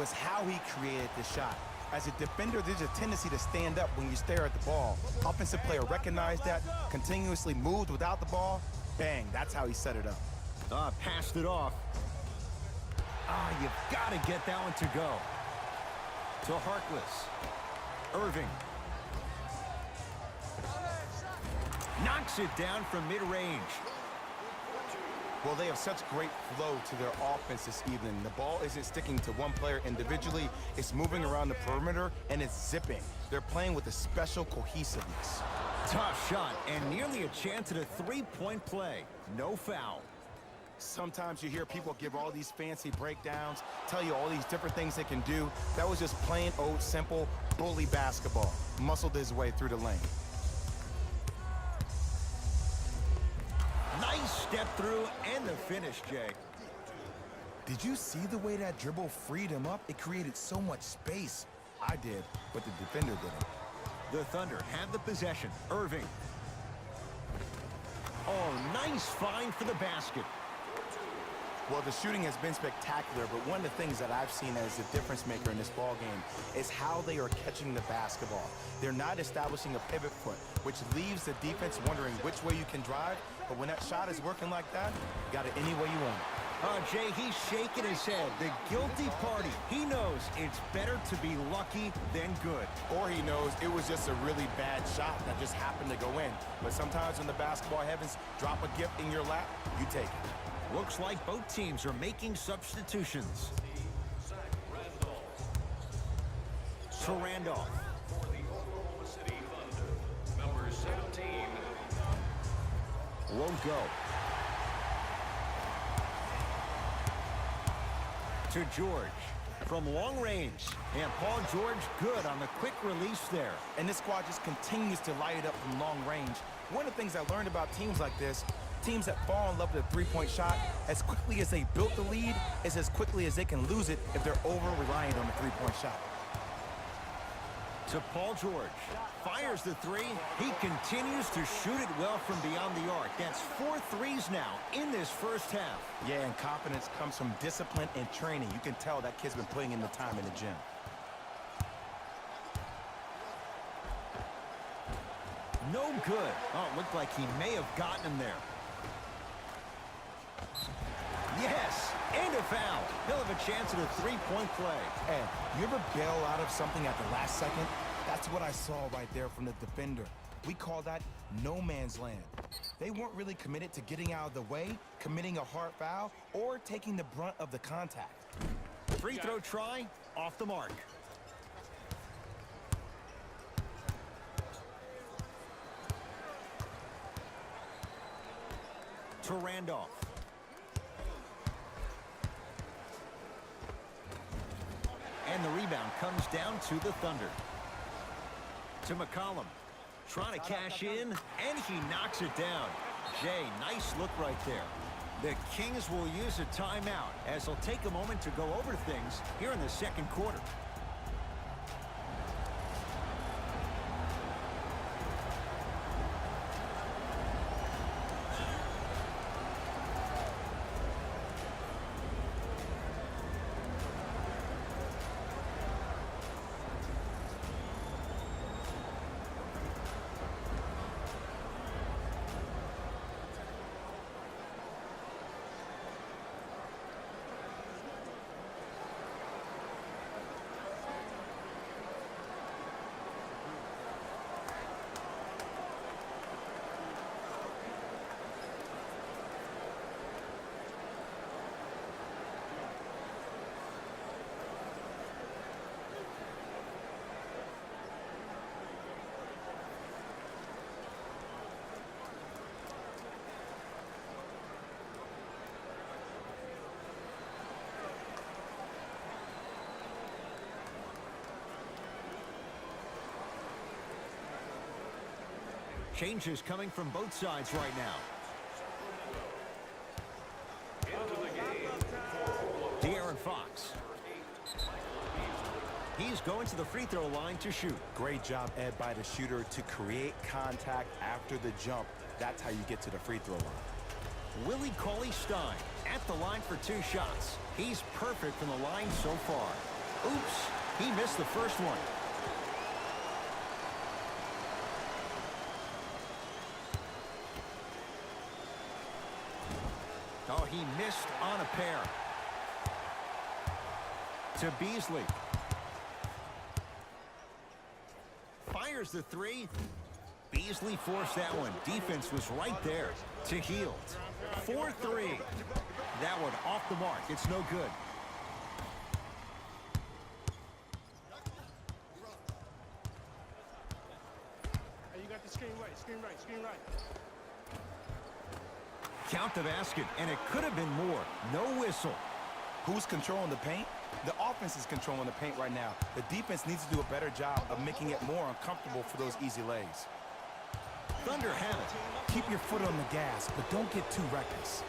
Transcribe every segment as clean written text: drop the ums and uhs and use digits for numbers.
was how he created the shot. As a defender, there's a tendency to stand up when you stare at the ball. Offensive player recognized that, continuously moved without the ball. Bang, that's how he set it up. Passed it off. You've got to get that one to go. To Harkless. Irving. Knocks it down from mid-range. Well, they have such great flow to their offense this evening. The ball isn't sticking to one player individually. It's moving around the perimeter, and it's zipping. They're playing with a special cohesiveness. Tough shot, and nearly a chance at a three-point play. No foul. Sometimes you hear people give all these fancy breakdowns, tell you all these different things they can do. That was just plain old simple bully basketball. Muscled his way through the lane. Nice step through and the finish, Jay. Did you see the way that dribble freed him up? It created so much space. I did, but the defender didn't. The Thunder have the possession. Irving. Oh, nice find for the basket. Well, the shooting has been spectacular, but one of the things that I've seen as the difference maker in this ball game is how they are catching the basketball. They're not establishing a pivot foot, which leaves the defense wondering which way you can drive, but when that shot is working like that, you got it any way you want it. Jay, he's shaking his head. The guilty party. He knows it's better to be lucky than good. Or he knows it was just a really bad shot that just happened to go in. But sometimes when the basketball heavens drop a gift in your lap, you take it. Looks like both teams are making substitutions. To Randolph. For the Oklahoma City Thunder, number 17. Won't go. To George. From long range. And Paul George good on the quick release there. And this squad just continues to light it up from long range. One of the things I learned about teams like this, teams that fall in love with a three-point shot, as quickly as they built the lead, is as quickly as they can lose it if they're over-reliant on the three-point shot. To Paul George. Fires the three. He continues to shoot it well from beyond the arc. That's 4 threes now in this first half. Yeah, and confidence comes from discipline and training. You can tell that kid's been putting in the time in the gym. No good. Oh, it looked like he may have gotten him there. Yes, and a foul. He'll have a chance at a three-point play. Hey, you ever bail out of something at the last second? That's what I saw right there from the defender. We call that no man's land. They weren't really committed to getting out of the way, committing a hard foul, or taking the brunt of the contact. Free throw try, off the mark. To Randolph. And the rebound comes down to the Thunder. To McCollum. Trying to cash in, and he knocks it down. Jay, nice look right there. The Kings will use a timeout as they'll take a moment to go over things here in the second quarter. Changes coming from both sides right now. Into the game. De'Aaron Fox. He's going to the free throw line to shoot. Great job, Ed, by the shooter to create contact after the jump. That's how you get to the free throw line. Willie Cauley-Stein at the line for 2 shots. He's perfect from the line so far. Oops, he missed the first one. Oh, he missed on a pair. To Beasley. Fires the three. Beasley forced that one. Defense was right there. To Hield. 4-3. That one off the mark. It's no good. Hey, you got the screen right, screen right, screen right. Count the basket, and it could have been more. No whistle. Who's controlling the paint? The offense is controlling the paint right now. The defense needs to do a better job of making it more uncomfortable for those easy lays. Thunder have it. Keep your foot on the gas, but don't get too reckless.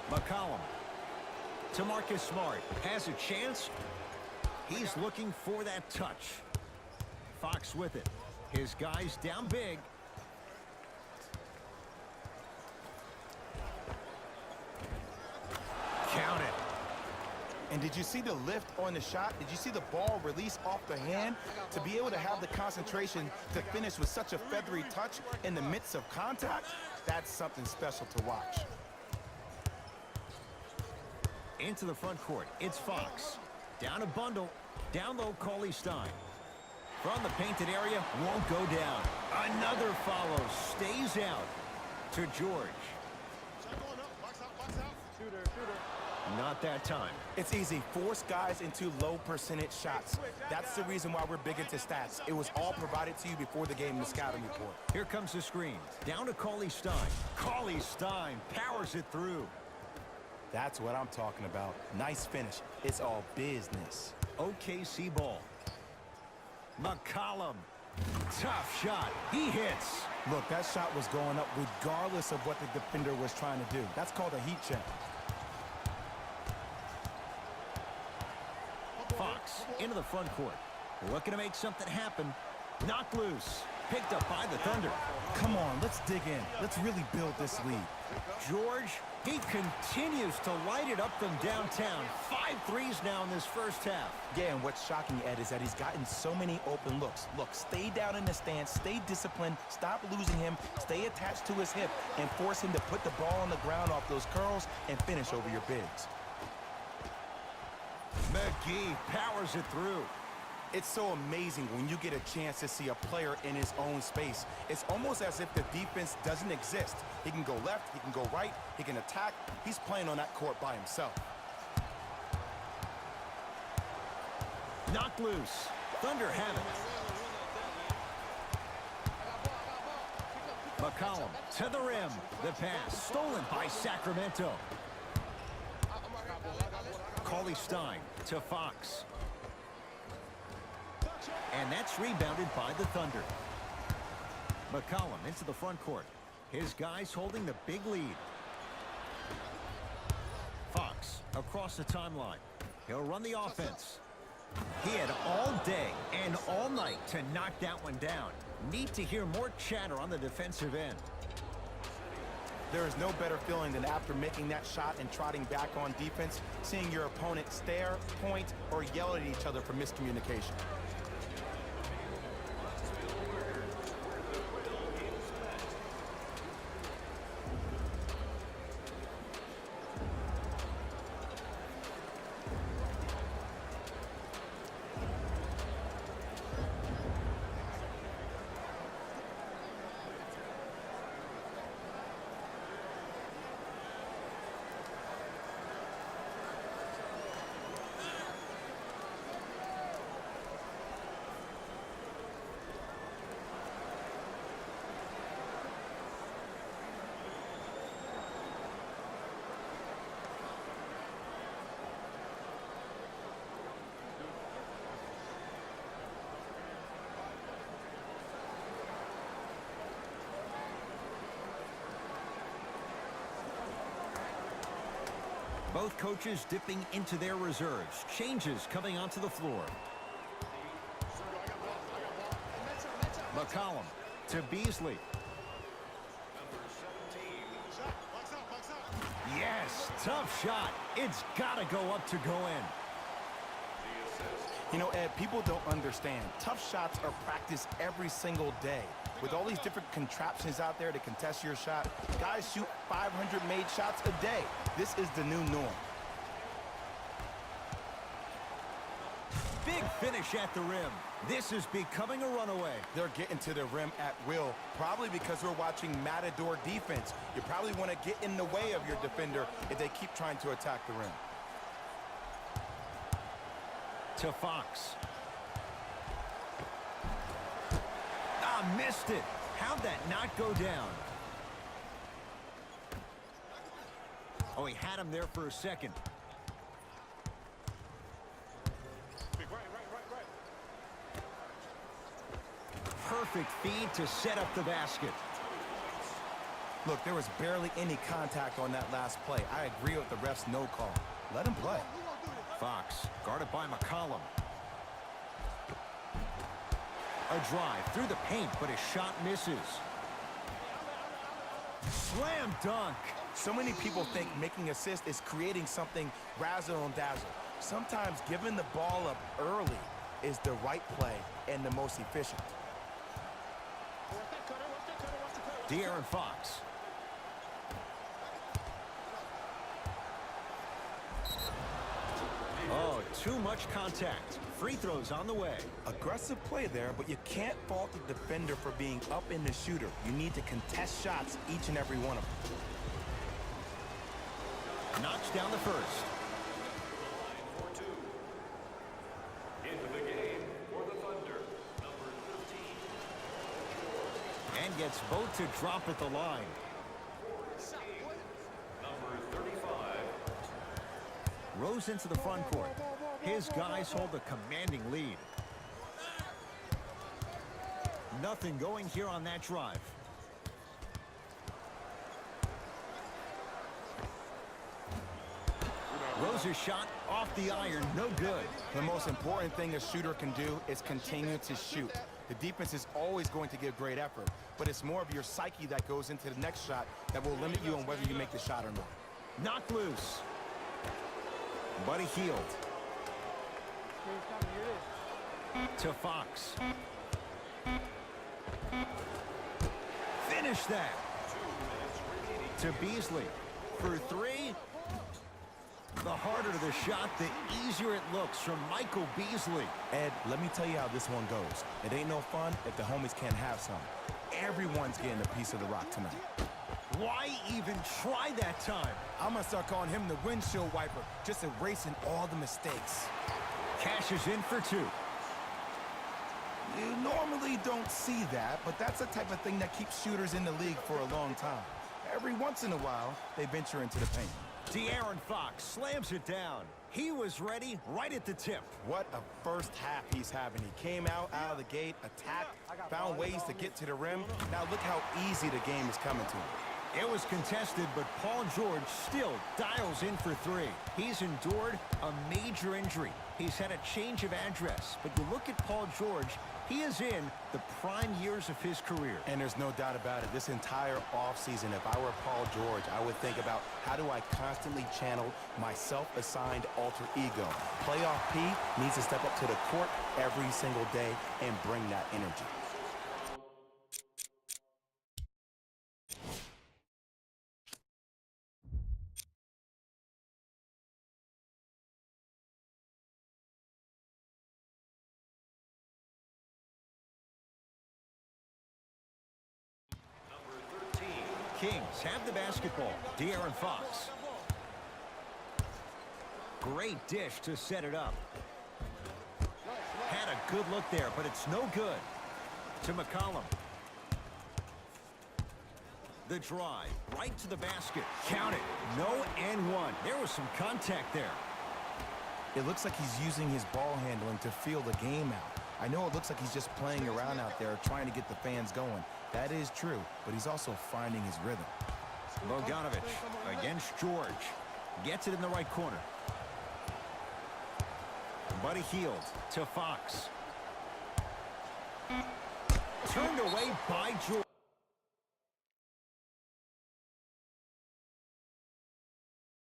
McCollum. To Marcus Smart. Has a chance. He's looking for that touch. Fox with it. His guys down big. Count it. And did you see the lift on the shot? Did you see the ball release off the hand? To be able to have the concentration to finish with such a feathery touch in the midst of contact, that's something special to watch. Into the front court. It's Fox. Down a bundle. Down low, Cauley Stein. From the painted area, won't go down. Another follow. Stays out. To George. Shooter, shooter. Not that time. It's easy. Force guys into low percentage shots. That's the reason why we're big into stats. It was all provided to you before the game in the scouting report. Here comes the screen. Down to Cauley Stein. Cauley Stein powers it through. That's what I'm talking about. Nice finish. It's all business. OKC ball. McCollum. Tough shot. He hits. Look, that shot was going up regardless of what the defender was trying to do. That's called a heat check. Fox into the front court. Looking to make something happen. Knocked loose. Picked up by the Thunder. Come on, let's dig in. Let's really build this lead. George, he continues to light it up from downtown. 5 threes now in this first half. Yeah, and what's shocking, Ed, is that he's gotten so many open looks. Look, stay down in the stance, stay disciplined, stop losing him, stay attached to his hip, and force him to put the ball on the ground off those curls and finish over your bigs. McGee powers it through. It's so amazing when you get a chance to see a player in his own space. It's almost as if the defense doesn't exist. He can go left, he can go right, he can attack. He's playing on that court by himself. Knocked loose. Thunder have it. McCollum to the rim. The pass stolen by Sacramento. Cauley Stein to Fox. And that's rebounded by the Thunder. McCollum into the front court. His guys holding the big lead. Fox across the timeline. He'll run the offense. He had all day and all night to knock that one down. Need to hear more chatter on the defensive end. There is no better feeling than after making that shot and trotting back on defense, seeing your opponent stare, point, or yell at each other for miscommunication. Both coaches dipping into their reserves. Changes coming onto the floor. McCollum to Beasley. Yeah, Tough shot. It's got to go up to go in. You know, Ed, people don't understand. Tough shots are practiced every single day. With all these different contraptions out there to contest your shot, guys shoot 500 made shots a day. This is the new norm. Big finish at the rim. This is becoming a runaway. They're getting to the rim at will, probably because we're watching Matador defense. You probably want to get in the way of your defender if they keep trying to attack the rim. To Fox. Missed it. How'd that not go down? Oh, he had him there for a second. Perfect feed to set up the basket. Look, there was barely any contact on that last play. I agree with the ref's no call. Let him play. Fox, guarded by McCollum. A drive through the paint, but his shot misses. Slam dunk. So many people think making assists is creating something razzle and dazzle. Sometimes giving the ball up early is the right play and the most efficient. De'Aaron Fox. Oh, too much contact. Free throws on the way. Aggressive play there, but you can't fault the defender for being up in the shooter. You need to contest shots, each and every one of them. Knocks down the first. For two. Into the game for the Thunder, number 13. And gets both to drop at the line. Number 35. Rose into the front court. His guys hold a commanding lead. Nothing going here on that drive. Rose's shot off the iron, no good. The most important thing a shooter can do is continue to shoot. The defense is always going to give great effort, but it's more of your psyche that goes into the next shot that will limit you on whether you make the shot or not. Knocked loose. Buddy Hield. To Fox. Finish that. To Beasley. For three. The harder the shot, the easier it looks from Michael Beasley. Ed, let me tell you how this one goes. It ain't no fun if the homies can't have some. Everyone's getting a piece of the rock tonight. Why even try that time? I'm gonna start calling him the windshield wiper, just erasing all the mistakes. Cash is in for two. You normally don't see that, but that's the type of thing that keeps shooters in the league for a long time. Every once in a while, they venture into the paint. De'Aaron Fox slams it down. He was ready right at the tip. What a first half he's having. He came out of the gate, attacked, found ways to get to the rim. Now look how easy the game is coming to him. It was contested, but Paul George still dials in for three. He's endured a major injury. He's had a change of address. But you look at Paul George, he is in the prime years of his career. And there's no doubt about it. This entire offseason, if I were Paul George, I would think about how do I constantly channel my self-assigned alter ego. Playoff P needs to step up to the court every single day and bring that energy. Kings have the basketball. De'Aaron Fox. Great dish to set it up. Had a good look there, but it's no good. To McCollum. The drive, right to the basket. Count it. No and one. There was some contact there. It looks like he's using his ball handling to feel the game out. I know it looks like he's just playing around out there, trying to get the fans going. That is true, but he's also finding his rhythm. Bogdanovic against George. Gets it in the right corner. Buddy Hield to Fox. Turned away by George.